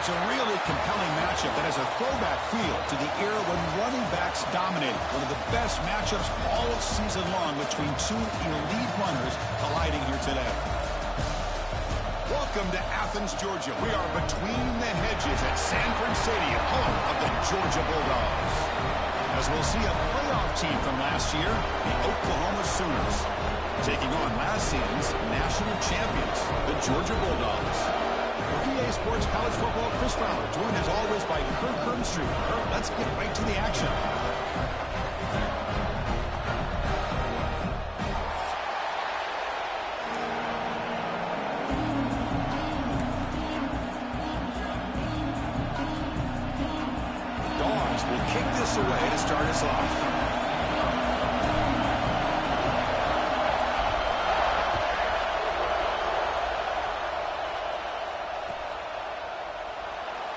It's a really compelling matchup that has a throwback feel to the era when running backs dominated. One of the best matchups all season long between two elite runners colliding here today. Welcome to Athens, Georgia. We are between the hedges at Sanford Stadium, home of the Georgia Bulldogs. As we'll see a playoff team from last year, the Oklahoma Sooners, taking on last season's national champions, the Georgia Bulldogs. For PA Sports College Football, Chris Fowler, joined as always by Kirk Herbstreit. Kirk, let's get right to the action. Dogs will kick this away to start us off.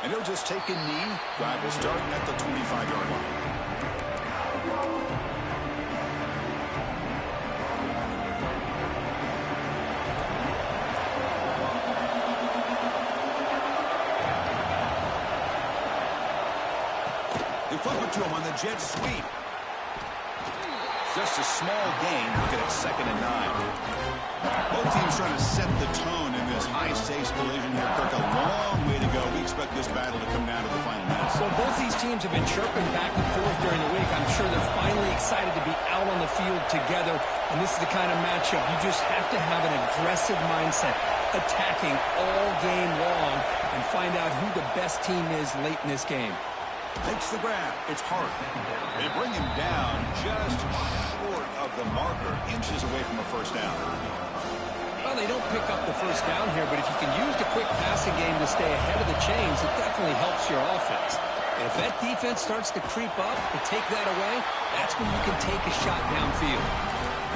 And he'll just take a knee. Drive will start at the 25-yard line. They flip it to him on the jet sweep. Just a small gain. Looking at 2nd and 9. Both teams trying to set the tone in this high-stakes collision here. Kirk, a long way to go. We expect this battle to come down to the final minutes. Well, both these teams have been chirping back and forth during the week. I'm sure they're finally excited to be out on the field together. And this is the kind of matchup you just have to have an aggressive mindset, attacking all game long, and find out who the best team is late in this game. Takes the grab. It's Hart. They bring him down just short of the marker, inches away from a first down. Well, they don't pick up the first down here, but if you can use the quick passing game to stay ahead of the chains, it definitely helps your offense. And if that defense starts to creep up and take that away, that's when you can take a shot downfield.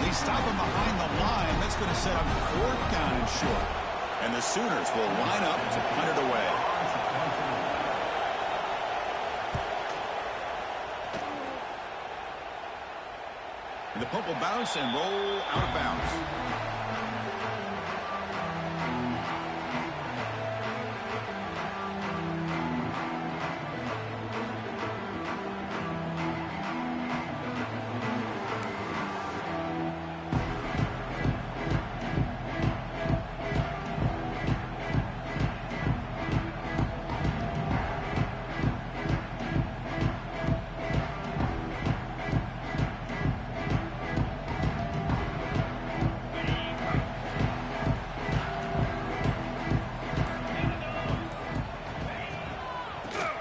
They stop him behind the line. That's going to set up 4th down and short. And the Sooners will line up to punt it away. And the punt will bounce and roll out of bounds.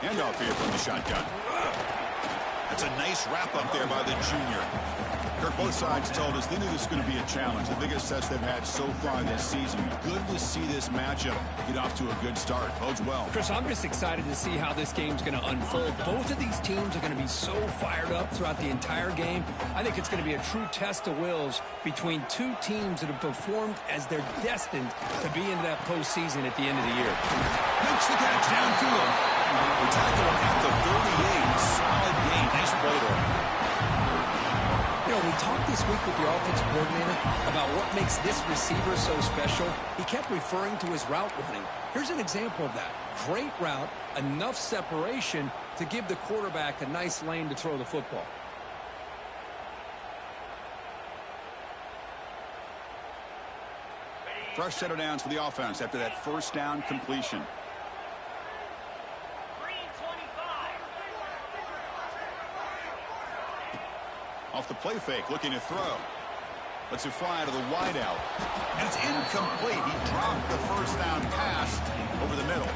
Handoff here from the shotgun. That's a nice wrap up there by the junior. Kirk, both sides told us they knew this was going to be a challenge. The biggest test they've had so far this season. Good to see this matchup get off to a good start. Bodes well. Chris, I'm just excited to see how this game's going to unfold. Both of these teams are going to be so fired up throughout the entire game. I think it's going to be a true test of wills between two teams that have performed as they're destined to be into that postseason at the end of the year. Makes the catch downfield. We tackle him at the 38. Solid gain. Nice play there. You know, we talked this week with the offensive coordinator about what makes this receiver so special. He kept referring to his route running. Here's an example of that. Great route, enough separation to give the quarterback a nice lane to throw the football. Fresh set of downs for the offense after that first down completion. Off the play fake, looking to throw. Lets it fly to the wideout. And it's incomplete. He dropped the first down pass over the middle.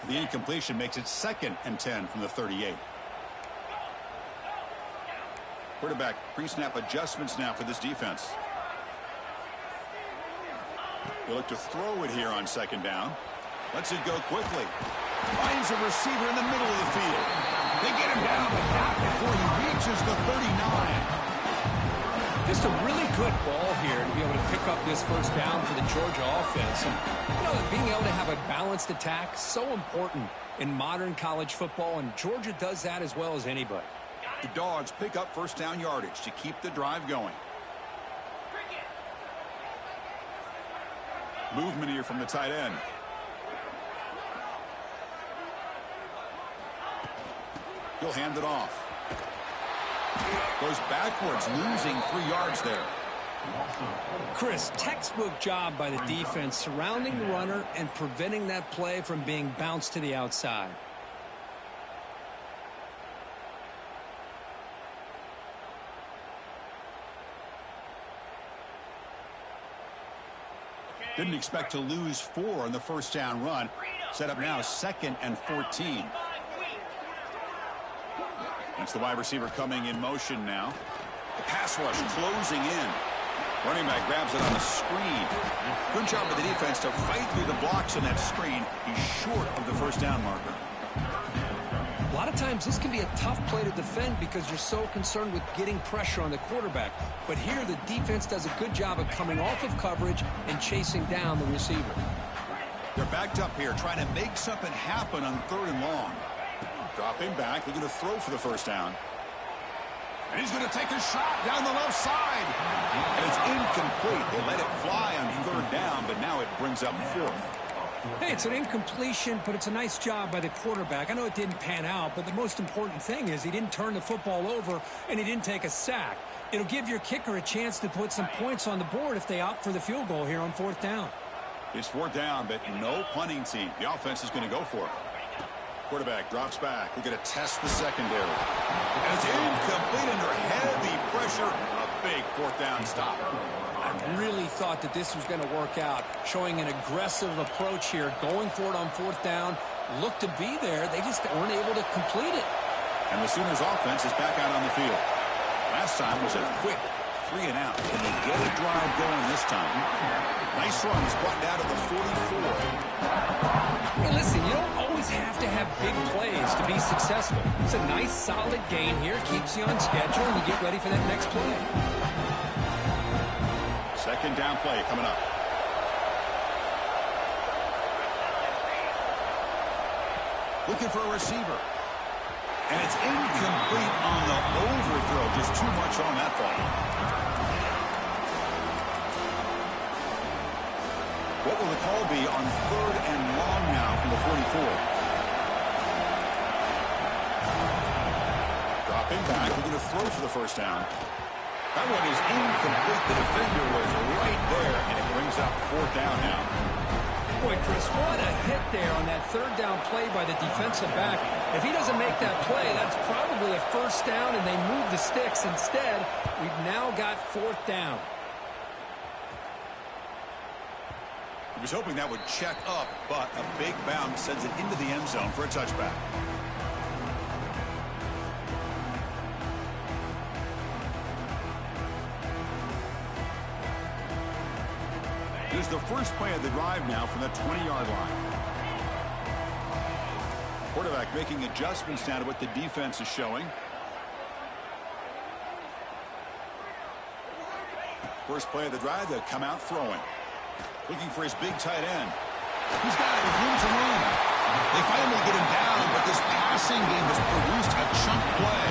The incompletion makes it 2nd and 10 from the 38. Quarterback pre-snap adjustments now for this defense. They look to throw it here on 2nd down. Lets it go quickly. Finds a receiver in the middle of the field. They get him down, but not before he reaches the 39. Just a really good ball here to be able to pick up this first down for the Georgia offense. And, you know, being able to have a balanced attack, so important in modern college football, and Georgia does that as well as anybody. The Dogs pick up first down yardage to keep the drive going. Movement here from the tight end. He'll hand it off. Goes backwards, losing 3 yards there. Chris, textbook job by the defense surrounding the runner and preventing that play from being bounced to the outside. Didn't expect to lose 4 on the first down run. Set up now 2nd and 14. That's the wide receiver coming in motion now. The pass rush closing in. Running back grabs it on the screen. Good job by the defense to fight through the blocks on that screen. He's short of the first down marker. A lot of times this can be a tough play to defend because you're so concerned with getting pressure on the quarterback. But here the defense does a good job of coming off of coverage and chasing down the receiver. They're backed up here trying to make something happen on 3rd and long. Dropping back, they're going to throw for the first down. And he's going to take a shot down the left side. And it's incomplete. They let it fly on 3rd down, but now it brings up 4th. Hey, it's an incompletion, but it's a nice job by the quarterback. I know it didn't pan out, but the most important thing is he didn't turn the football over and he didn't take a sack. It'll give your kicker a chance to put some points on the board if they opt for the field goal here on 4th down. It's 4th down, but no punting team. The offense is going to go for it. Quarterback drops back. We're going to test the secondary. And it's incomplete under heavy pressure. A big 4th down stop. I really thought that this was going to work out, showing an aggressive approach here, going for it on 4th down. Looked to be there. They just weren't able to complete it. And the Sooners offense is back out on the field. Last time was a quick 3 and out. Can they get a drive going this time? Nice run. He's brought down to the 44. Hey, listen, you don't always have to have big plays to be successful. It's a nice, solid gain here. Keeps you on schedule, and you get ready for that next play. 2nd down play coming up. Looking for a receiver. And it's incomplete on the overthrow. Just too much on that ball. What will the call be on 3rd and long now from the 44? Dropping back. We're going to throw for the first down. That one is incomplete. The defender was right there, and it brings up 4th down now. Boy, Chris, what a hit there on that 3rd down play by the defensive back. If he doesn't make that play, that's probably a first down, and they move the sticks. Instead, we've now got 4th down. He was hoping that would check up, but a big bounce sends it into the end zone for a touchback. Here's the first play of the drive now from the 20-yard line. Quarterback making adjustments now to what the defense is showing. First play of the drive, they'll come out throwing. Looking for his big tight end. He's got it with room to run. They finally get him down, but this passing game has produced a chunk play.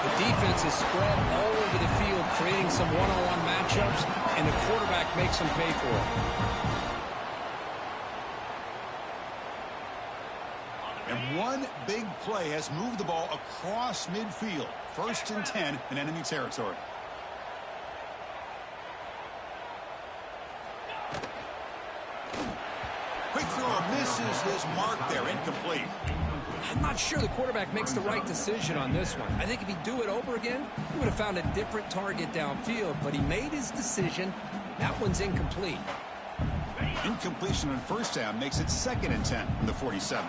The defense is spread all over the field, creating some one-on-one matchups, and the quarterback makes them pay for it. And one big play has moved the ball across midfield. 1st and 10 in enemy territory. Quick throw misses his mark there. Incomplete. I'm not sure the quarterback makes the right decision on this one. I think if he'd do it over again, he would have found a different target downfield, but he made his decision. That one's incomplete. Incompletion on 1st down makes it 2nd and 10 from the 47.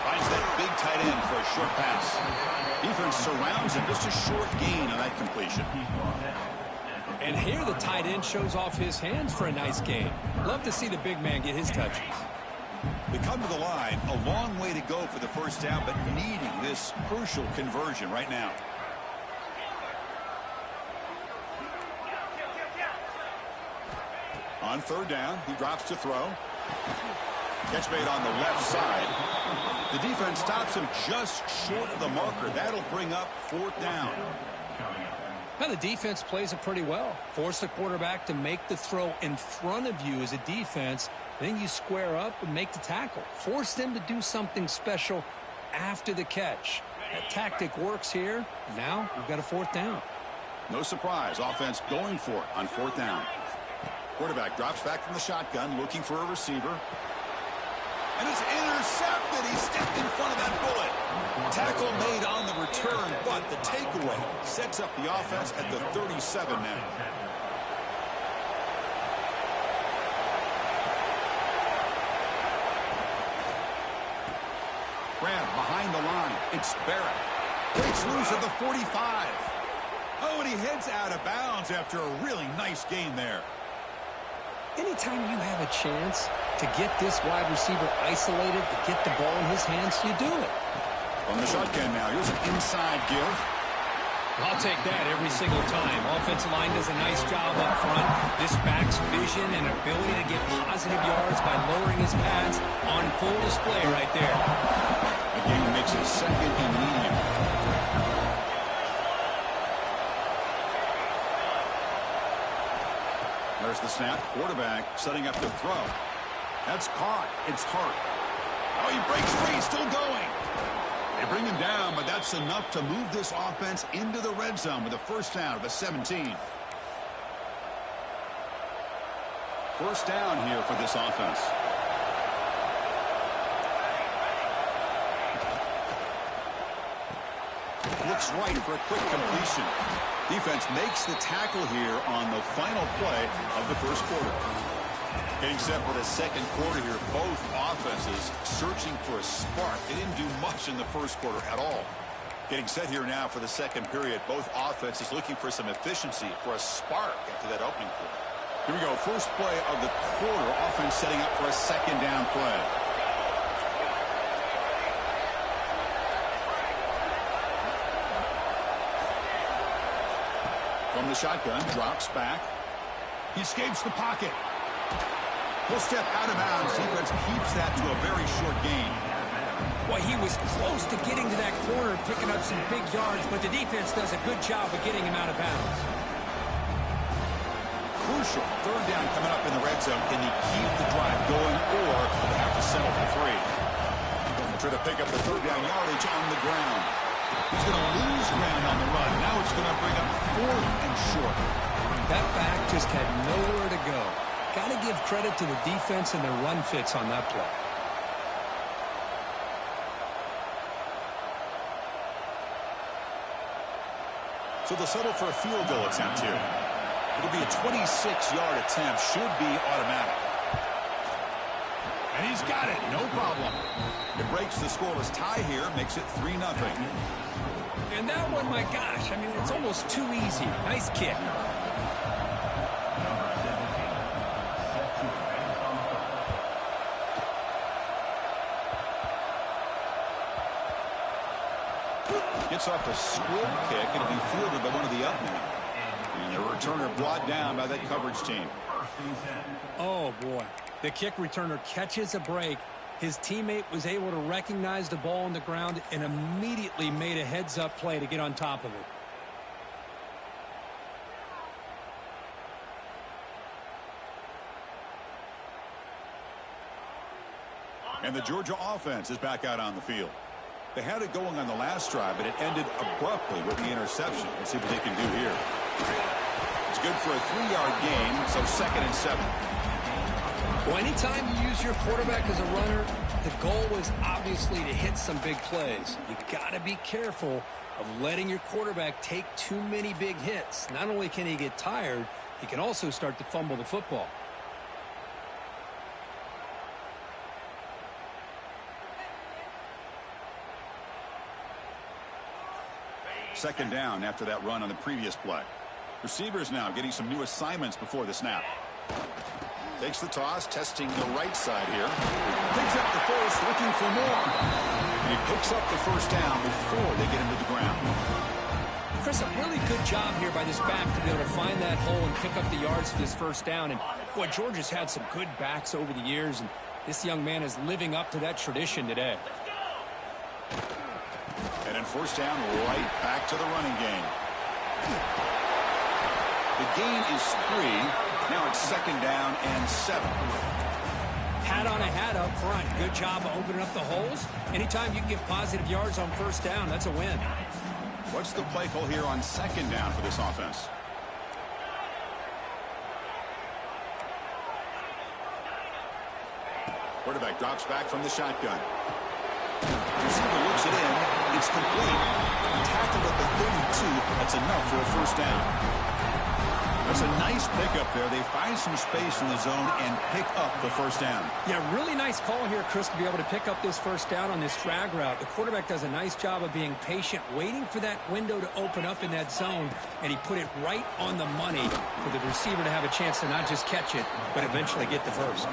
Finds that big tight end for a short pass. Defense surrounds him. Just a short gain on that completion. And here the tight end shows off his hands for a nice game. Love to see the big man get his touches. They come to the line. A long way to go for the first down, but needing this crucial conversion right now. On 3rd down, he drops to throw. Catch made on the left side. The defense stops him just short of the marker. That'll bring up 4th down. Now the defense plays it pretty well. Force the quarterback to make the throw in front of you as a defense. Then you square up and make the tackle. Force them to do something special after the catch. That tactic works here. Now we've got a 4th down. No surprise. Offense going for it on 4th down. Quarterback drops back from the shotgun, looking for a receiver. And it's intercepted. He stepped in front of that bullet. Tackle made on the return, but the takeaway sets up the offense at the 37 now. Grab behind the line. It's Barrett. Breaks loose at the 45. Oh, and he heads out of bounds after a really nice gain there. Anytime you have a chance to get this wide receiver isolated, to get the ball in his hands, you do it. On the shotgun now, here's an inside give. I'll take that every single time. Offensive line does a nice job up front. This back's vision and ability to get positive yards by lowering his pads on full display right there. The game makes it 2nd and medium. There's the snap. Quarterback setting up to throw. That's caught. It's Hart. Oh, he breaks free. Still going. They bring him down, but that's enough to move this offense into the red zone with a 1st down at the 17. 1st down here for this offense. Looks right for a quick completion. Defense makes the tackle here on the final play of the 1st quarter. Getting set for the 2nd quarter here. Both offenses searching for a spark. They didn't do much in the 1st quarter at all. Getting set here now for the 2nd period. Both offenses looking for some efficiency, for a spark after that opening quarter. Here we go. 1st play of the quarter. Offense setting up for a 2nd down play. From the shotgun, drops back. He escapes the pocket. He'll step out of bounds. Defense keeps that to a very short gain. Well, he was close to getting to that corner, picking up some big yards, but the defense does a good job of getting him out of bounds. Crucial 3rd down coming up in the red zone. Can he keep the drive going, or they have to settle for 3? Try to pick up the 3rd down yardage on the ground. He's going to lose ground on the run. Now it's going to bring up 4th and short. That back just had nowhere to go. Got to give credit to the defense and their run fits on that play. So they'll settle for a field goal attempt here. It'll be a 26-yard attempt. Should be automatic. And he's got it. No problem. It breaks the scoreless tie here. Makes it 3-0. And that one, my gosh, I mean, it's almost too easy. Nice kick. Gets off a squib kick. It'll be fielded by one of the up men. And the returner brought down by that coverage team. Oh, boy. The kick returner catches a break. His teammate was able to recognize the ball on the ground and immediately made a heads-up play to get on top of it. And the Georgia offense is back out on the field. They had it going on the last drive, but it ended abruptly with the interception. Let's see what they can do here. It's good for a 3-yard gain, so 2nd and 7. Well, anytime you use your quarterback as a runner, the goal is obviously to hit some big plays. You got to be careful of letting your quarterback take too many big hits. Not only can he get tired, he can also start to fumble the football. Second down after that run on the previous play. Receivers now getting some new assignments before the snap. Takes the toss, testing the right side here. Picks up the first, looking for more. And he picks up the first down before they get him to the ground. Chris, a really good job here by this back to be able to find that hole and pick up the yards for this first down. And, boy, Georgia's had some good backs over the years, and This young man is living up to that tradition today. And in first down, right back to the running game. The gain is 3. Now it's second down and 7. Hat on a hat up front. Good job of opening up the holes. Anytime you can get positive yards on first down, that's a win. What's the play call here on second down for this offense? Quarterback drops back from the shotgun. Receiver looks it in. It's complete. Tackled at the 32. That's enough for a first down. That's a nice pickup there. They find some space in the zone and pick up the first down. Yeah, really nice call here, Chris, to be able to pick up this first down on this drag route. The quarterback does a nice job of being patient, waiting for that window to open up in that zone, and he put it right on the money for the receiver to have a chance to not just catch it, but eventually get the first.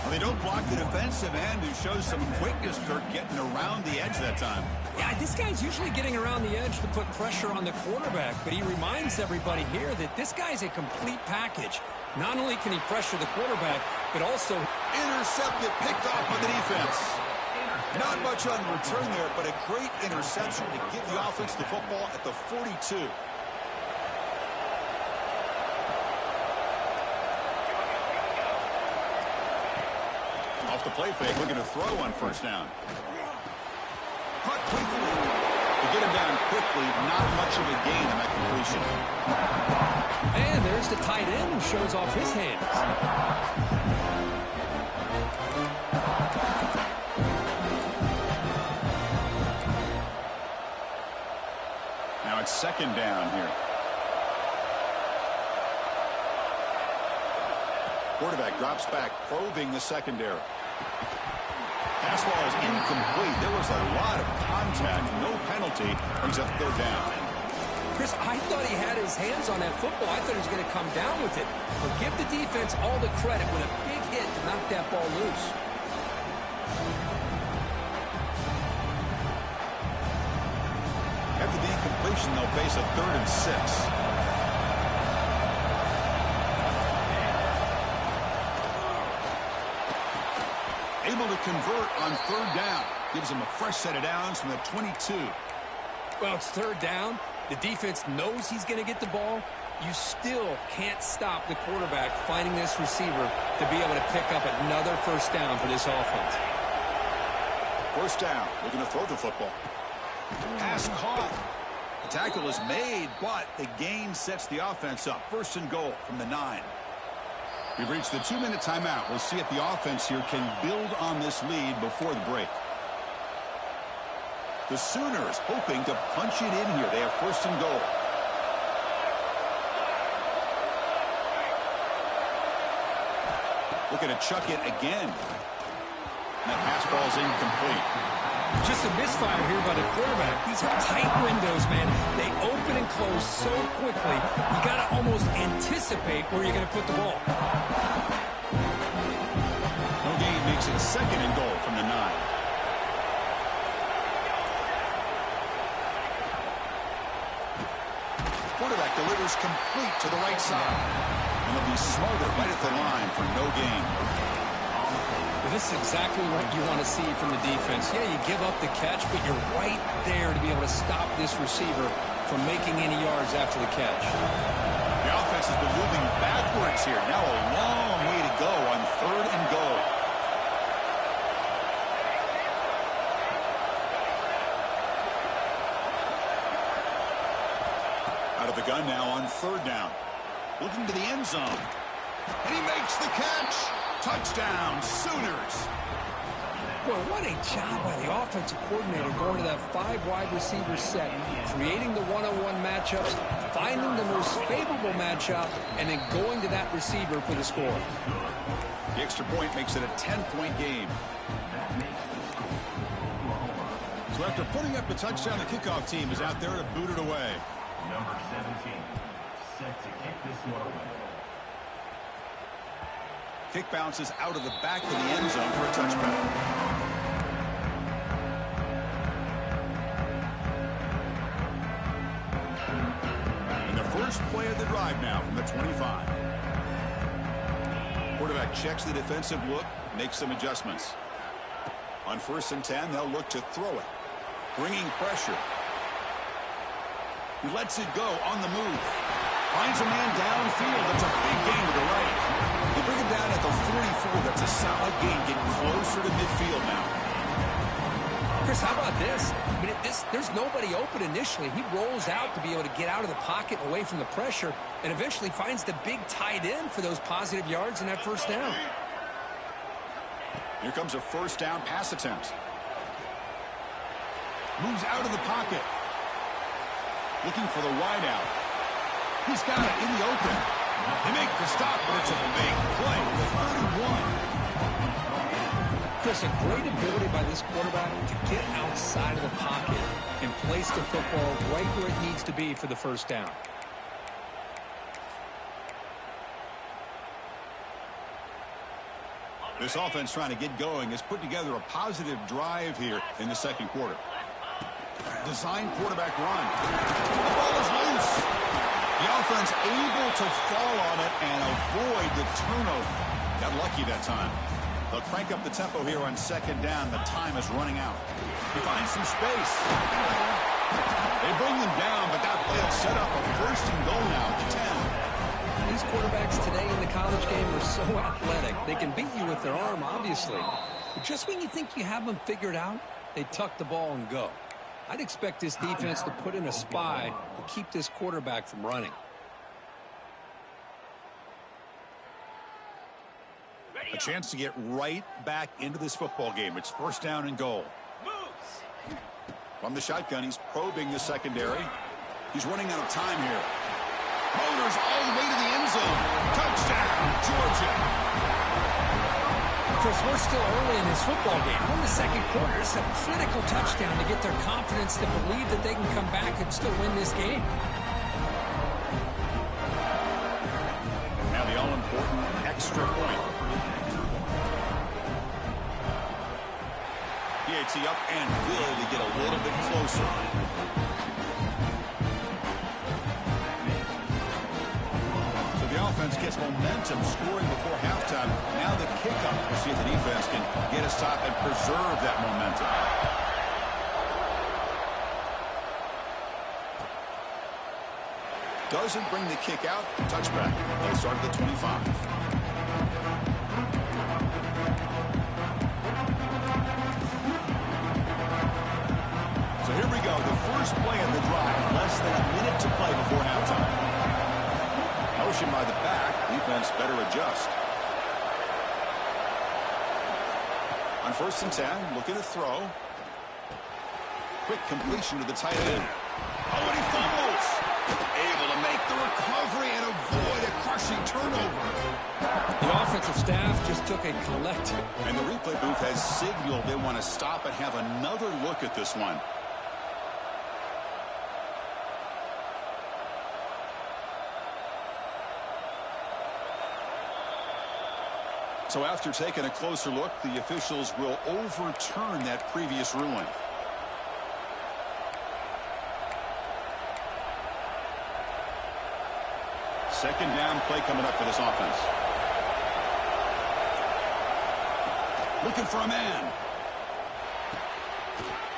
Well, they don't block the defensive end, who shows some quickness, Kirk, getting around the edge that time. Yeah, this guy's usually getting around the edge to put pressure on the quarterback, but he reminds everybody here that this guy's a complete package. Not only can he pressure the quarterback, but also intercepted, picked off by the defense. Not much on return there, but a great interception to give the offense the football at the 42. Off the play fake, looking to throw on first down. Cut quickly. To get him down quickly, not much of a gain on that completion. And there's the tight end who shows off his hands. Now it's second down here. Quarterback drops back, probing the secondary. Pass ball is incomplete. There was a lot of contact. No penalty. Brings up third down. Chris, I thought he had his hands on that football. I thought he was going to come down with it. But give the defense all the credit with a big hit to knock that ball loose. After the incompletion, they'll face a 3rd and 6. Able to convert on third down. Gives him a fresh set of downs from the 22. Well, it's third down. The defense knows he's going to get the ball. You still can't stop the quarterback finding this receiver to be able to pick up another first down for this offense. First down. Looking to throw the football. Pass caught. The tackle is made, but the gain sets the offense up. First and goal from the 9. We've reached the 2-minute timeout. We'll see if the offense here can build on this lead before the break. The Sooners hoping to punch it in here. They have first and goal. Looking to chuck it again. And that pass ball is incomplete. Just a misfire here by the quarterback. These are tight windows, man. They open and close so quickly, you got to almost anticipate where you're going to put the ball. No gain makes it second and goal from the 9. Quarterback delivers complete to the right side. And they'll be smarter right at the line for no gain. This is exactly what you want to see from the defense. Yeah, you give up the catch, but you're right there to be able to stop this receiver from making any yards after the catch. The offense has been moving backwards here. Now a long way to go on third and goal. Out of the gun now on third down. Looking to the end zone. And he makes the catch. Touchdown, Sooners. Boy, what a job by the offensive coordinator going to that 5 wide receiver set, creating the one-on-one matchups, finding the most favorable matchup, and then going to that receiver for the score. The extra point makes it a 10-point game. So after putting up the touchdown, the kickoff team is out there to boot it away. Number 17, set to kick this one away. Kick bounces out of the back of the end zone for a touchback. And the first play of the drive now from the 25. Quarterback checks the defensive look, make some adjustments. On 1st and 10, they'll look to throw it. Bringing pressure. He lets it go on the move. Finds a man downfield. That's a big gain to the right. They bring him down at the 44. That's a solid gain. Get closer to midfield now. Chris, how about this? I mean, there's nobody open initially. He rolls out to be able to get out of the pocket away from the pressure and eventually finds the big tight end for those positive yards in that first down. Here comes a first down pass attempt. Moves out of the pocket. Looking for the wide out. He's got it in the open. They make the stop, but it's a big play with 31. Chris, a great ability by this quarterback to get outside of the pocket and place the football right where it needs to be for the first down. This offense trying to get going has put together a positive drive here in the second quarter. Design quarterback run. The ball is loose. The offense able to fall on it and avoid the turnover. Got lucky that time. They'll crank up the tempo here on 2nd down. The time is running out. He finds some space. They bring them down, but that play will set up a 1st and goal now at the 10. These quarterbacks today in the college game are so athletic. They can beat you with their arm, obviously. But just when you think you have them figured out, they tuck the ball and go. I'd expect this defense to put in a spy to keep this quarterback from running. A chance to get right back into this football game. It's 1st down and goal. From the shotgun, he's probing the secondary. He's running out of time here. Motors all the way to the end zone. Touchdown, Georgia. Chris, we're still early in this football game. We're in the second quarter. It's a critical touchdown to get their confidence to believe that they can come back and still win this game. Now the all-important extra point. PAT up and will to get a little bit closer. Offense gets momentum scoring before halftime. Now the kickoff. We'll see if the defense can get a stop and preserve that momentum. Doesn't bring the kick out. Touchback. They'll start at the 25. So here we go. The first play of the drive. Less than a minute to play before halftime. Motion by the back. Defense better adjust. On 1st and 10, looking to throw. Quick completion to the tight end. Oh, and he fumbles. Able to make the recovery and avoid a crushing turnover. The offensive staff just took a collective. And the replay booth has signaled they want to stop and have another look at this one. So after taking a closer look, the officials will overturn that previous ruling. Second down play coming up for this offense. Looking for a man.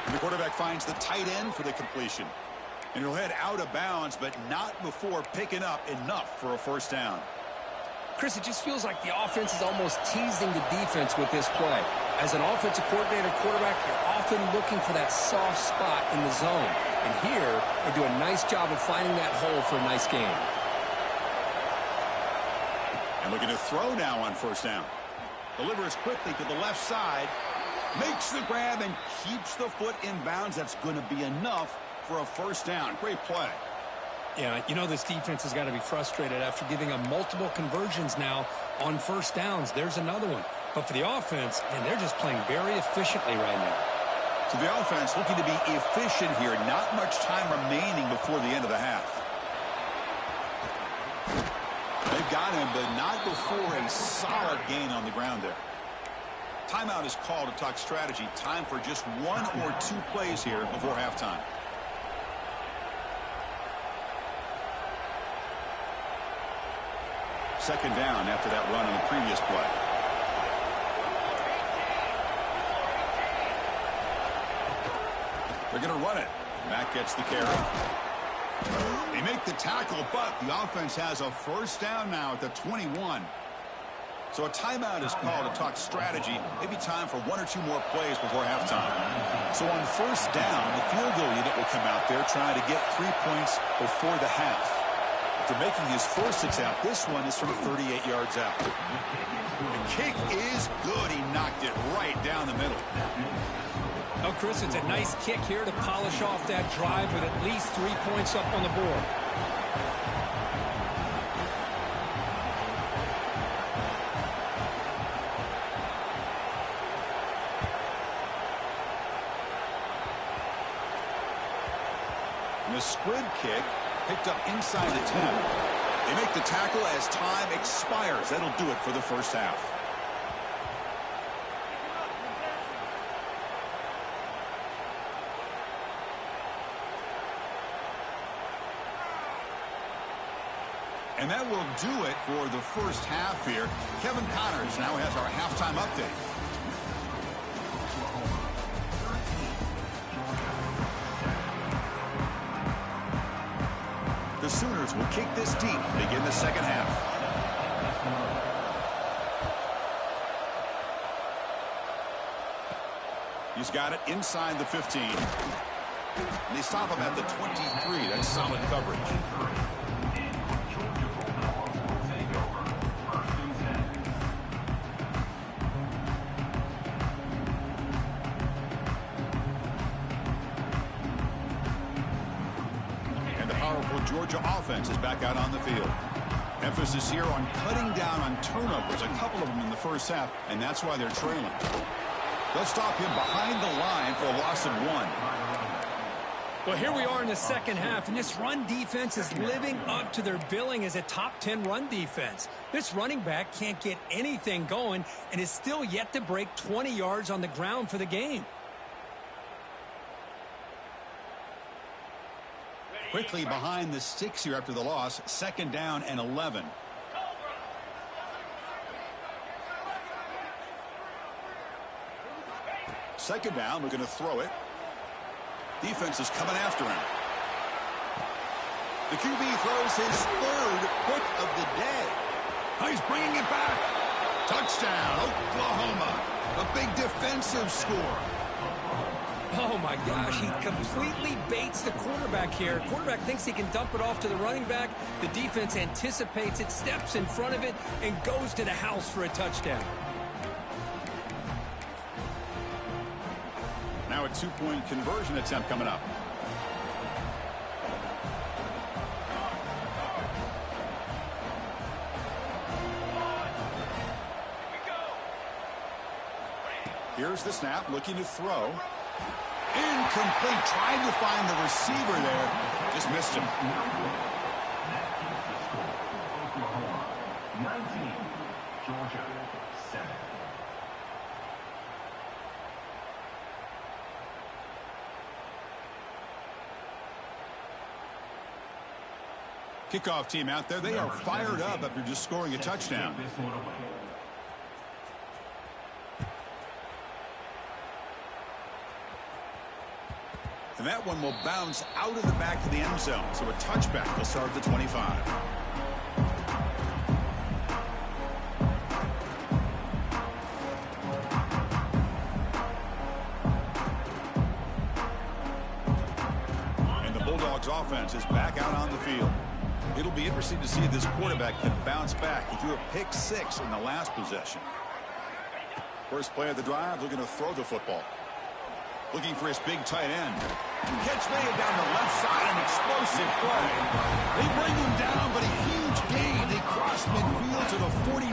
And the quarterback finds the tight end for the completion. And he'll head out of bounds, but not before picking up enough for a 1st down. Chris, it just feels like the offense is almost teasing the defense with this play. As an offensive coordinator quarterback, you're often looking for that soft spot in the zone. And here, they do a nice job of finding that hole for a nice gain. And looking to throw now on 1st down. Delivers quickly to the left side. Makes the grab and keeps the foot in bounds. That's going to be enough for a 1st down. Great play. Yeah, you know this defense has got to be frustrated after giving them multiple conversions now on 1st downs. There's another one. But for the offense, and they're just playing very efficiently right now. So the offense looking to be efficient here. Not much time remaining before the end of the half. They've got him, but not before a solid gain on the ground there. Timeout is called to talk strategy. Time for just 1 or 2 plays here before halftime. Second down after that run on the previous play. They're going to run it. Matt gets the carry. They make the tackle, but the offense has a first down now at the 21. So a timeout is called to talk strategy. Maybe time for one or two more plays before halftime. So on first down, the field goal unit will come out there trying to get 3 points before the half. After making his first attempt, this one is from 38 yards out. The kick is good. He knocked it right down the middle. Oh, Chris, it's a nice kick here to polish off that drive with at least 3 points up on the board. And the squib kick picked up inside the 10. They make the tackle as time expires. That'll do it for the first half. And that will do it for the first half here. Kevin Connors now has our halftime update. The Sooners will kick this deep, begin the second half. He's got it inside the 15. And they stop him at the 23. That's solid coverage. Georgia offense is back out on the field. Emphasis here on cutting down on turnovers, a couple of them in the first half, and that's why they're trailing. They'll stop him behind the line for a loss of 1. Well, here we are in the second half, and this run defense is living up to their billing as a top 10 run defense. This running back can't get anything going and is still yet to break 20 yards on the ground for the game. Quickly behind the sticks here after the loss. Second down and 11. Second down, we're going to throw it. Defense is coming after him. The QB throws his third pick of the day. Oh, he's bringing it back. Touchdown, Oklahoma. A big defensive score. Oh, my gosh, he completely baits the quarterback here. Quarterback thinks he can dump it off to the running back. The defense anticipates it, steps in front of it, and goes to the house for a touchdown. Now a two-point conversion attempt coming up. Here's the snap, looking to throw. Incomplete, trying to find the receiver there. Just missed him. Oklahoma 19, Georgia 7. Kickoff team out there. They are fired up after just scoring a touchdown. And that one will bounce out of the back of the end zone. So a touchback will start at the 25. And the Bulldogs offense is back out on the field. It'll be interesting to see if this quarterback can bounce back. He threw a pick 6 in the last possession. First play of the drive, looking to throw the football. Looking for his big tight end. Catch made down the left side, an explosive play. They bring him down, but a huge gain. They cross midfield to the 49.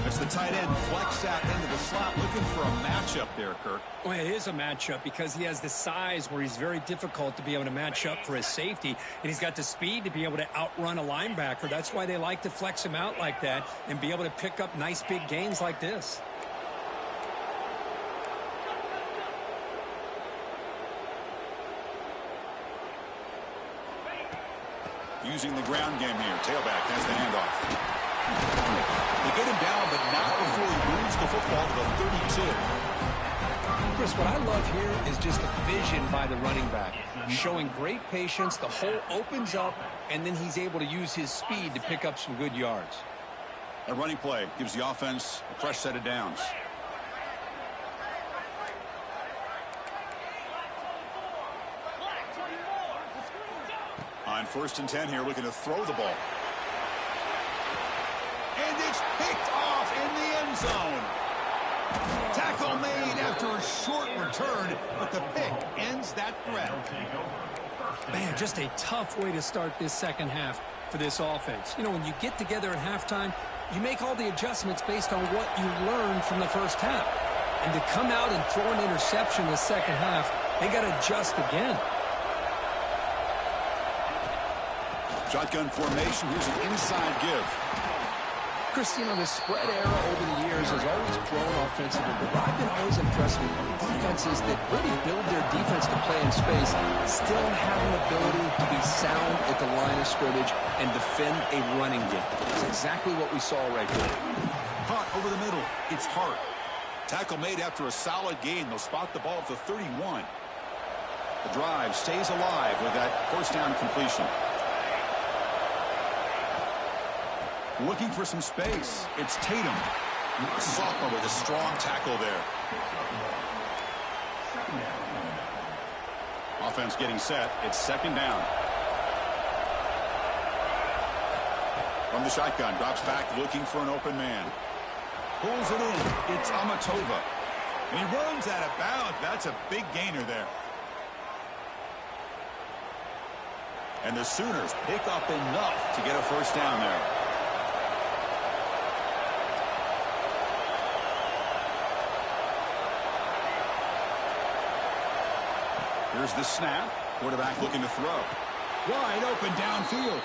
That's the tight end flexed out into the slot, looking for a matchup there, Kirk. Well, it is a matchup because he has the size where he's very difficult to be able to match up for his safety, and he's got the speed to be able to outrun a linebacker. That's why they like to flex him out like that and be able to pick up nice big gains like this. Using the ground game here. Tailback has the handoff. They get him down, but not before he moves the football to the 32. Chris, what I love here is just the vision by the running back, showing great patience. The hole opens up, and then he's able to use his speed to pick up some good yards. A running play gives the offense a fresh set of downs. On 1st and 10 here, looking to throw the ball. And it's picked off in the end zone. Tackle made after a short return, but the pick ends that threat. Man, just a tough way to start this second half for this offense. You know, when you get together at halftime, you make all the adjustments based on what you learned from the first half. And to come out and throw an interception in the second half, they got to adjust again. Shotgun formation. Here's an inside give. Chris, you know, the spread era over the years has always grown offensively, but what I've been always impressed with defenses that really build their defense to play in space still have an ability to be sound at the line of scrimmage and defend a running game. That's exactly what we saw right here. Caught over the middle. It's Hart. Tackle made after a solid gain. They'll spot the ball at the 31. The drive stays alive with that first down completion. Looking for some space. It's Tatum. A sophomore with a strong tackle there. Offense getting set. It's 2nd down. From the shotgun, drops back looking for an open man. Pulls it in. It's Amatova. And he runs out of bounds. That's a big gainer there. And the Sooners pick up enough to get a first down there. Here's the snap. Quarterback looking to throw. Wide open downfield.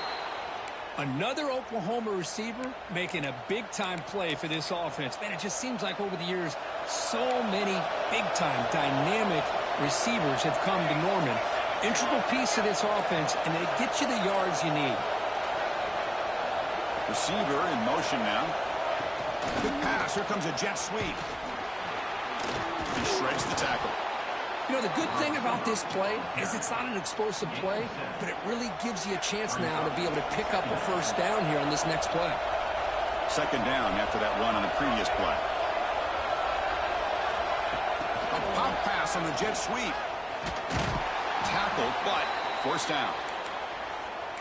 Another Oklahoma receiver making a big-time play for this offense. Man, it just seems like over the years, so many big-time, dynamic receivers have come to Norman. Integral piece of this offense, and they get you the yards you need. Receiver in motion now. Good pass. Here comes a jet sweep. He shreds the tackle. You know, the good thing about this play is it's not an explosive play, but it really gives you a chance now to be able to pick up a first down here on this next play. 2nd down after that run on the previous play. A pop pass on the jet sweep. Tackle, but first down.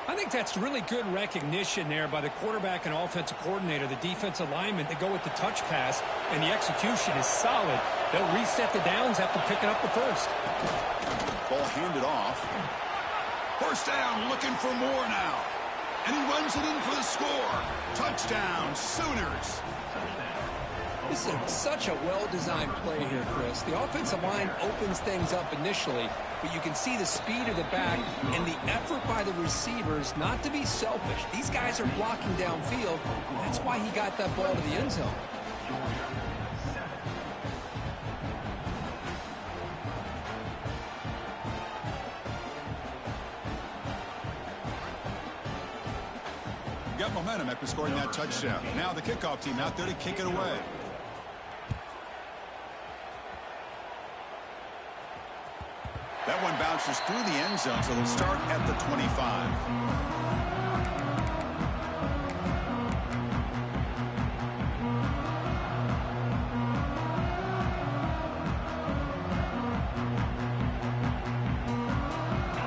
I think that's really good recognition there by the quarterback and offensive coordinator, the defensive lineman, to go with the touch pass, and the execution is solid. They'll reset the downs after picking up the first. Ball handed off. First down, looking for more now. And he runs it in for the score. Touchdown, Sooners. This is such a well-designed play here, Chris. The offensive line opens things up initially, but you can see the speed of the back and the effort by the receivers not to be selfish. These guys are blocking downfield. That's why he got that ball to the end zone. Got momentum after scoring that touchdown. Now the kickoff team out there to kick it away. That one bounces through the end zone, so they'll start at the 25.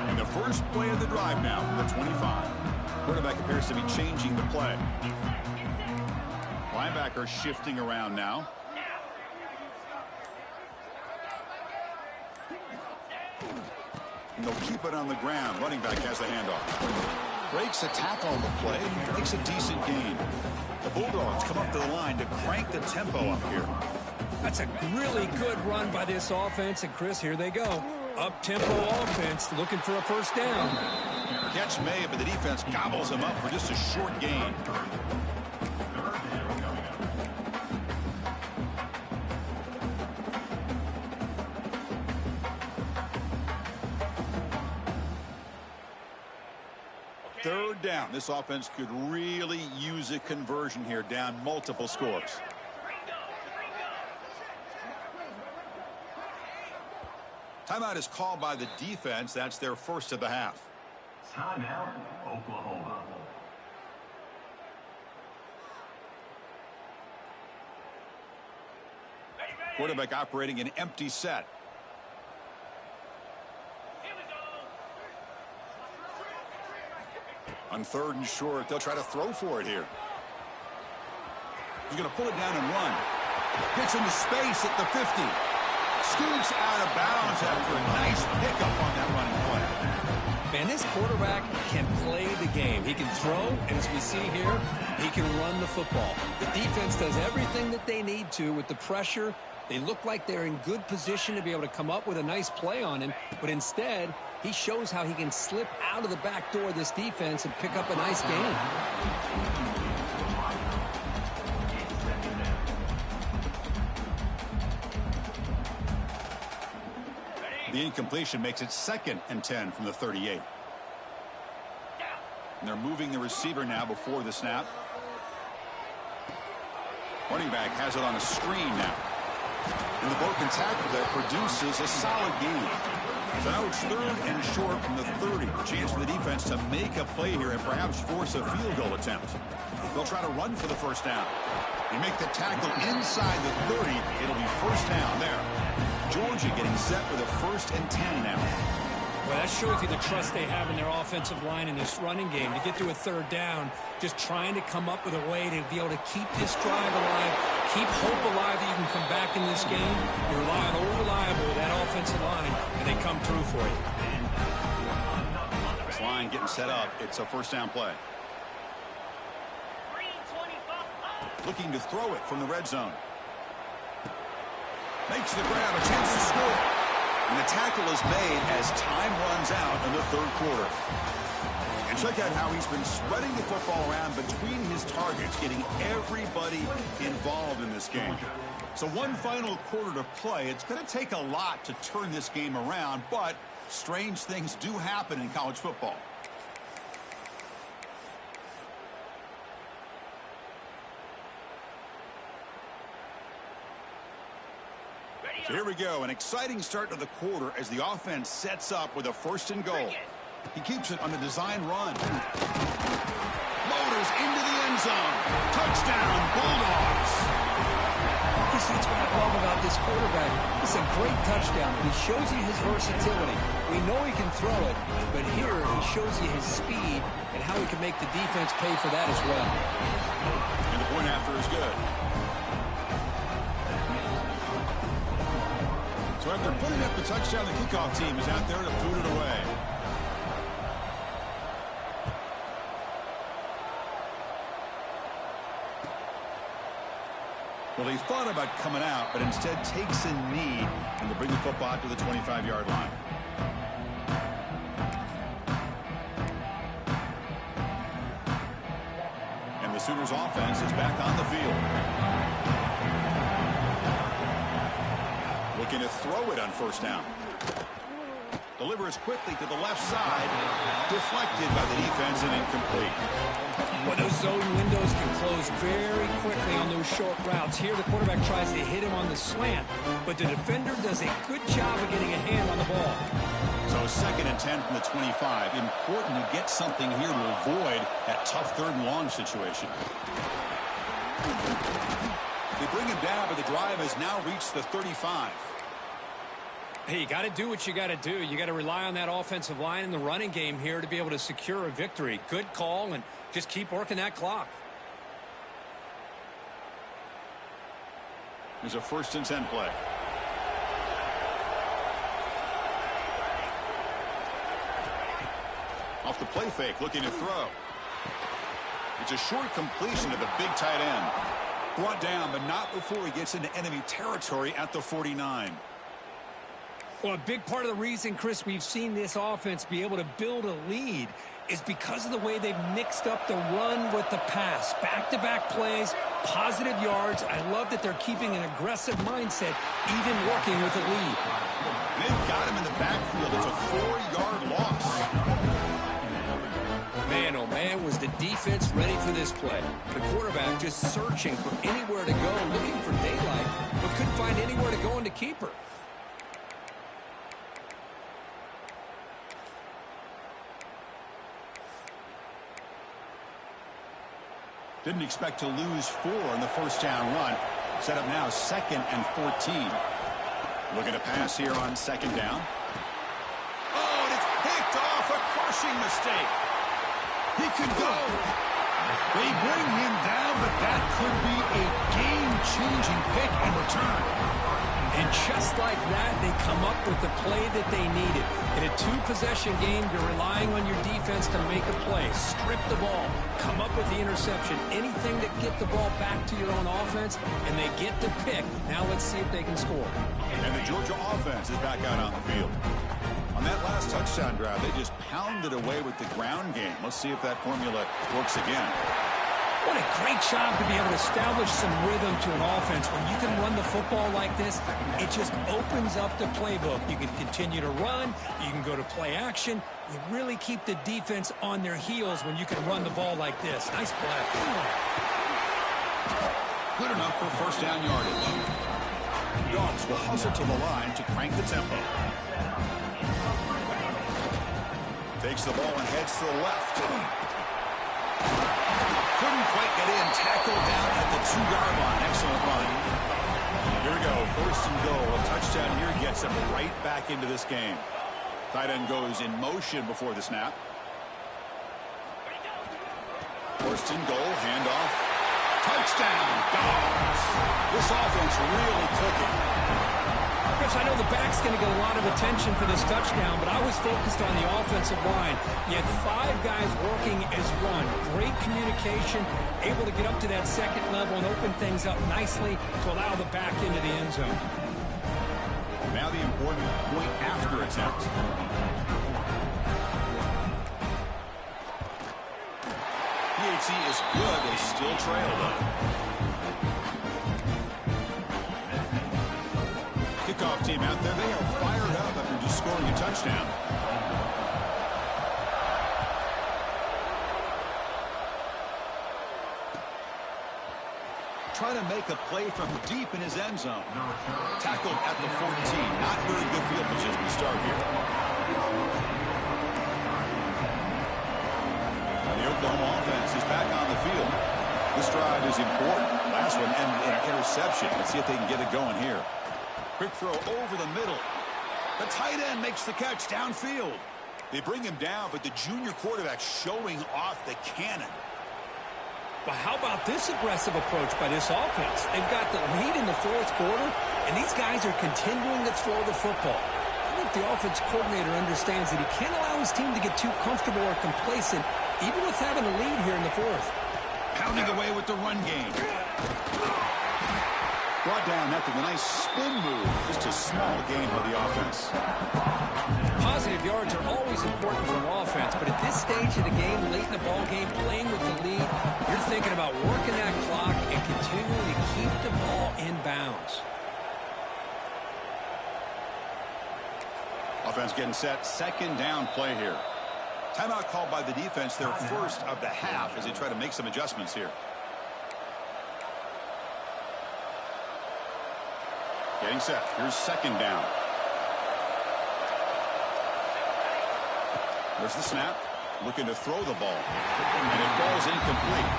And the first play of the drive now from the 25. Quarterback appears to be changing the play. Linebacker shifting around now. And they'll keep it on the ground. Running back has the handoff. Breaks a tackle on the play. Makes a decent gain. The Bulldogs come up to the line to crank the tempo up here. That's a really good run by this offense. And, Chris, here they go. Up-tempo offense looking for a first down. Catch made, but the defense gobbles him up for just a short gain. Third down. This offense could really use a conversion here, down multiple scores. Timeout is called by the defense. That's their first of the half. Timeout, Oklahoma. Quarterback operating an empty set. On 3rd and short, they'll try to throw for it here. He's going to pull it down and run. Gets into space at the 50. Scoots out of bounds after a nice pickup on that running play. Man, this quarterback can play the game. He can throw, and as we see here, he can run the football. The defense does everything that they need to with the pressure. They look like they're in good position to be able to come up with a nice play on him, but instead, he shows how he can slip out of the back door of this defense and pick up a nice gain. The incompletion makes it 2nd and 10 from the 38. And they're moving the receiver now before the snap. Running back has it on a screen now. And the broken tackle there produces a solid gain. So now it's 3rd and short from the 30. A chance for the defense to make a play here and perhaps force a field goal attempt. They'll try to run for the first down. They make the tackle inside the 30. It'll be first down there. Georgia getting set with a 1st and 10 now. Well, that shows you the trust they have in their offensive line in this running game. To get to a 3rd down, just trying to come up with a way to be able to keep this drive alive, keep hope alive that you can come back in this game. You rely on old reliable with that offensive line, and they come through for you. This line getting set up. It's a first down play. Looking to throw it from the red zone. Makes the grab, a chance to score. And the tackle is made as time runs out in the 3rd quarter. And check out how he's been spreading the football around between his targets, getting everybody involved in this game. So one final quarter to play. It's going to take a lot to turn this game around, but strange things do happen in college football. So here we go, an exciting start to the quarter as the offense sets up with a 1st and goal. He keeps it on the design run. Motors into the end zone. Touchdown, Bulldogs. That's what I love about this quarterback. It's a great touchdown. He shows you his versatility. We know he can throw it, but here he shows you his speed and how he can make the defense pay for that as well. And the point after is good. So after putting up the touchdown, the kickoff team is out there to boot it away. Well, he thought about coming out, but instead takes a knee and to bring the football out to the 25-yard line. And the Sooners offense is back on the field. Looking to throw it on first down. Delivers quickly to the left side. Deflected by the defense and incomplete. Well, those zone windows can close very quickly on those short routes. Here the quarterback tries to hit him on the slant, but the defender does a good job of getting a hand on the ball. So 2nd and 10 from the 25. Important to get something here to avoid that tough 3rd and long situation. They bring him down, but the drive has now reached the 35. Hey, you got to do what you got to do. You got to rely on that offensive line in the running game here to be able to secure a victory. Good call, and just keep working that clock. There's a 1st and 10 play. Off the play fake, looking to throw. It's a short completion to the big tight end. Brought down, but not before he gets into enemy territory at the 49. Well, a big part of the reason, Chris, we've seen this offense be able to build a lead is because of the way they've mixed up the run with the pass. Back-to-back plays, positive yards. I love that they're keeping an aggressive mindset, even working with a lead. They've got him in the backfield. It's a 4-yard loss. Man, oh man, was the defense ready for this play. The quarterback just searching for anywhere to go, looking for daylight, but couldn't find anywhere to go into keeper. Didn't expect to lose 4 on the first down run. Set up now 2nd and 14. Looking to pass here on 2nd down. Oh, and it's picked off. A crushing mistake. He could go. They bring him down, but that could be a game-changing pick and return. And just like that, they come up with the play that they needed. In a 2-possession game, you're relying on your defense to make a play. Strip the ball. Come up with the interception. Anything to get the ball back to your own offense, and they get the pick. Now let's see if they can score. And the Georgia offense is back out on the field. On that last touchdown drive, they just pounded away with the ground game. Let's see if that formula works again. What a great job to be able to establish some rhythm to an offense. When you can run the football like this, it just opens up the playbook. You can continue to run. You can go to play action. You really keep the defense on their heels when you can run the ball like this. Nice play. Good enough for first down yardage. Dogs will hustle to the line to crank the tempo. Takes the ball and heads to the left. Couldn't quite get in. Tackled down at the 2-yard line. Excellent run. Here we go. First and goal. A touchdown here gets them right back into this game. Tight end goes in motion before the snap. First and goal. Handoff. Touchdown. Dogs. This offense really cooking. Chris, I know the back's going to get a lot of attention for this touchdown, but I was focused on the offensive line. You had 5 guys working as one. Great communication, able to get up to that second level and open things up nicely to allow the back into the end zone. Now the important point after attempt. PHC is good. They still trail, though. Kickoff team out there. They are fired up after just scoring a touchdown. Trying to make a play from deep in his end zone. Tackled at the 14. Not very good field position to start here. The Oklahoma offense is back on the field. This drive is important. Last one ended in an interception. Let's see if they can get it going here. Quick throw over the middle. The tight end makes the catch downfield. They bring him down, but the junior quarterback showing off the cannon. Well, how about this aggressive approach by this offense? They've got the lead in the 4th quarter, and these guys are continuing to throw the football. I think the offense coordinator understands that he can't allow his team to get too comfortable or complacent, even with having a lead here in the 4th. Pounding away with the run game. Brought down after the nice spin move. Just a small gain by the offense. Positive yards are always important for an offense, but at this stage of the game, late in the ball game, playing with the lead, you're thinking about working that clock and continuing to keep the ball in bounds. Offense getting set. Second down play here. Timeout called by the defense, their first of the half, as they try to make some adjustments here. Getting set. Here's second down. There's the snap. Looking to throw the ball. And it falls incomplete.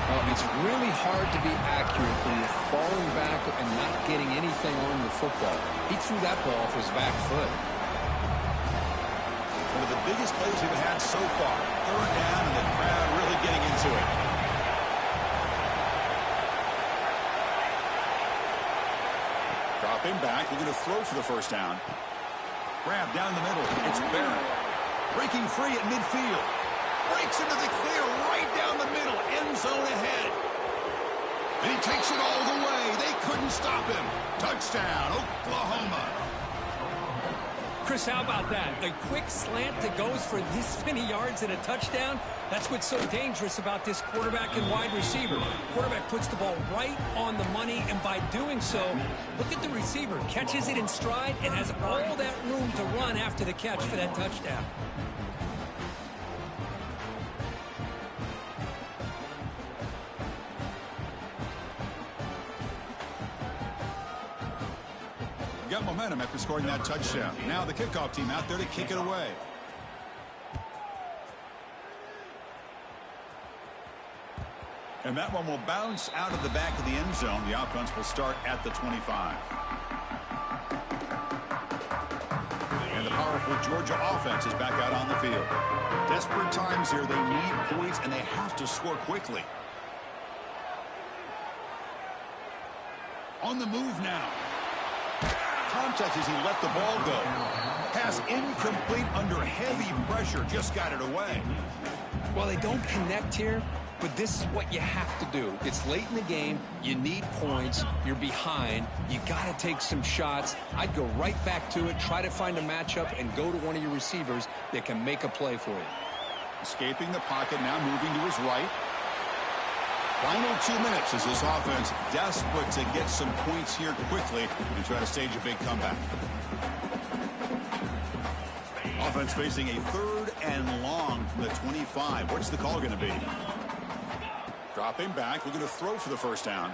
Well, it's really hard to be accurate when you're falling back and not getting anything on the football. He threw that ball off his back foot. One of the biggest plays we've had so far. Third down, and the crowd really getting into it. Dropping back, looking to throw for the first down. Grab down the middle. It's Barrett. Breaking free at midfield. Breaks into the clear right down the middle. End zone ahead. And he takes it all the way. They couldn't stop him. Touchdown, Oklahoma. Chris, how about that? A quick slant that goes for this many yards and a touchdown. That's what's so dangerous about this quarterback and wide receiver. Quarterback puts the ball right on the money, and by doing so, look at the receiver. Catches it in stride and has all that room to run after the catch for that touchdown. Got momentum after scoring that touchdown. Now the kickoff team out there to kick it away. And that one will bounce out of the back of the end zone. The offense will start at the 25. And the powerful Georgia offense is back out on the field. Desperate times here. They need points, and they have to score quickly. On the move now. Contact as he let the ball go. Pass incomplete under heavy pressure. Just got it away. Well, they don't connect here, but this is what you have to do. It's late in the game. You need points. You're behind. You got to take some shots. I'd go right back to it, try to find a matchup, and go to one of your receivers that can make a play for you. Escaping the pocket, now moving to his right. Final 2 minutes as this offense desperate to get some points here quickly and try to stage a big comeback. Offense facing a 3rd and long from the 25. What's the call going to be? Dropping back, looking to throw for the first down.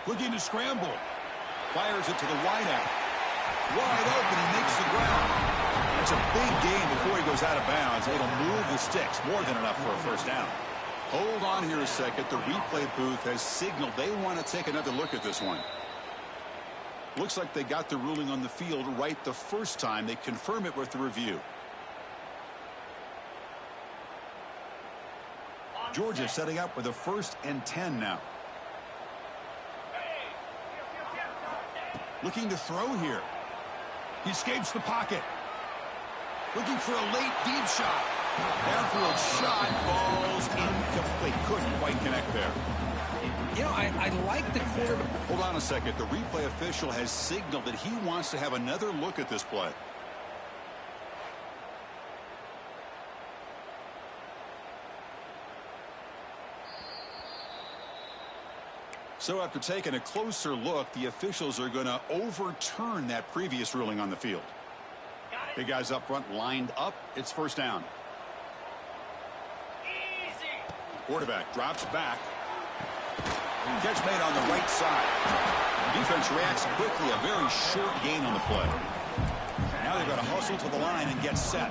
Looking to scramble. Fires it to the wideout. Wide open, he makes the ground. That's a big gain before he goes out of bounds. It'll move the sticks, more than enough for a first down. Hold on here a second. The replay booth has signaled they want to take another look at this one. Looks like they got the ruling on the field right the first time. They confirm it with the review. Georgia setting up with a 1st and 10 now. Looking to throw here. He escapes the pocket. Looking for a late deep shot. Downfield shot falls incomplete. Couldn't quite connect there. You know, I like the quarterback. Hold on a second. The replay official has signaled that he wants to have another look at this play. So after taking a closer look, the officials are going to overturn that previous ruling on the field. Big guys up front lined up. It's first down. Quarterback drops back. Catch made on the right side. Defense reacts quickly. A very short gain on the play. Now they've got to hustle to the line and get set.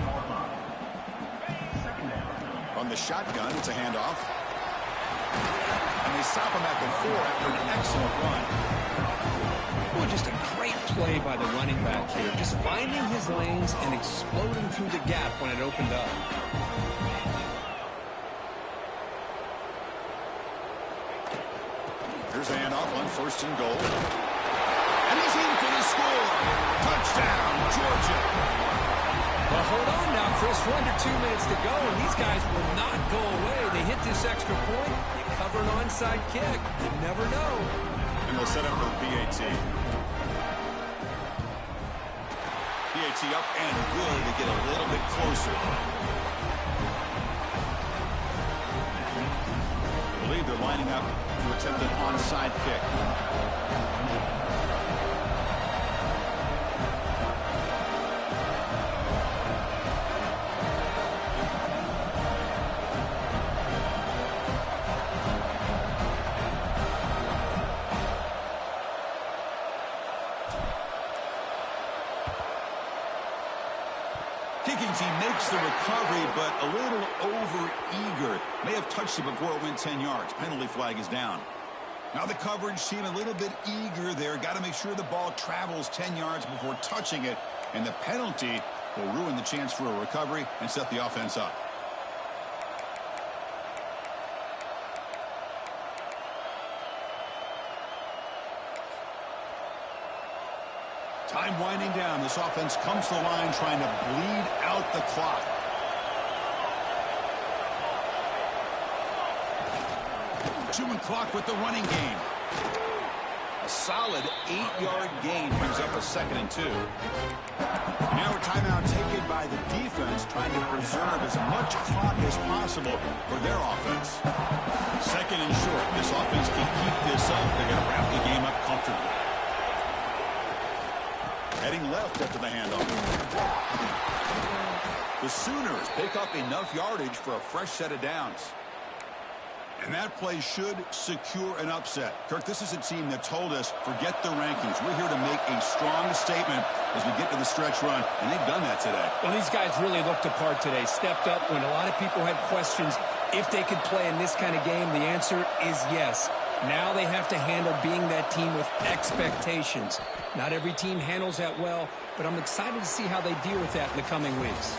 From the shotgun, it's a handoff. And they stop him at the 4 after an excellent run. Well, just a great play by the running back here. Just finding his lanes and exploding through the gap when it opened up. Here's a handoff on 1st and goal. And he's in for the score. Touchdown, Georgia. Well, hold on now, Chris. We're under 2 minutes to go, and these guys will not go away. They hit this extra point. You cover an onside kick. You never know. And they'll set up for the PAT. PAT up and good to get a little bit closer. I believe they're lining up to attempt an onside kick. Kicking team makes the recovery, but a little over-eager. May have touched it before it went 10 yards. Penalty flag is down. Now the coverage team a little bit eager there. Got to make sure the ball travels 10 yards before touching it. And the penalty will ruin the chance for a recovery and set the offense up. Time winding down. This offense comes to the line trying to bleed out the clock. Chewing clock with the running game. A solid 8-yard gain brings up a 2nd and 2. Now a timeout taken by the defense trying to preserve as much clock as possible for their offense. 2nd and short. This offense can keep this up. They're going to wrap the game up comfortably. Heading left after the handoff. The Sooners pick up enough yardage for a fresh set of downs. And that play should secure an upset. Kirk, this is a team that told us, forget the rankings. We're here to make a strong statement as we get to the stretch run, and they've done that today. Well, these guys really looked apart today, stepped up when a lot of people had questions. If they could play in this kind of game, the answer is yes. Now they have to handle being that team with expectations. Not every team handles that well, but I'm excited to see how they deal with that in the coming weeks.